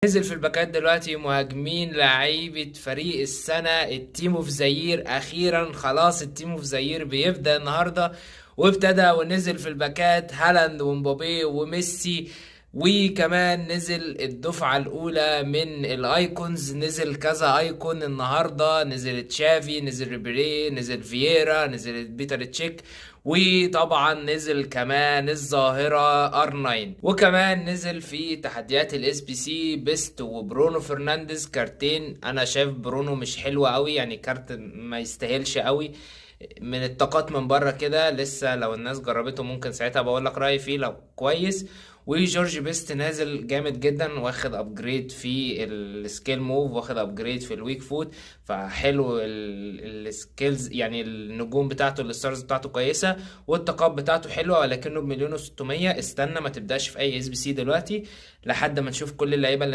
نزل في الباكات دلوقتي مهاجمين لعيبة فريق السنة التيم اوف زاير. اخيرا خلاص التيم اوف زاير بيبدأ النهاردة، وابتدى ونزل في الباكات هالاند ومبابي وميسي. وكمان نزل الدفعة الأولى من الأيكونز، نزل كذا أيكون النهاردة، نزل تشافي، نزل ريبيري، نزل فييرا، نزل بيتر تشيك، وطبعا نزل كمان الظاهرة ار9. وكمان نزل في تحديات الاس بي سي بيست وبرونو فرنانديز كارتين. انا شايف برونو مش حلو قوي، يعني كارت ما يستاهلش قوي من الطاقات من بره كده. لسه لو الناس جربته ممكن ساعتها بقول لك رأيي فيه لو كويس. وجورج بيست نازل جامد جدا، واخد ابجريد في السكيل موف، واخد ابجريد في الويك فوت. فحلو السكيلز، يعني النجوم بتاعته الستارز بتاعته كويسه، والطاقات بتاعته حلوه، ولكنه بمليون و600. استنى ما تبداش في اي اس بي سي دلوقتي لحد ما نشوف كل اللعيبه اللي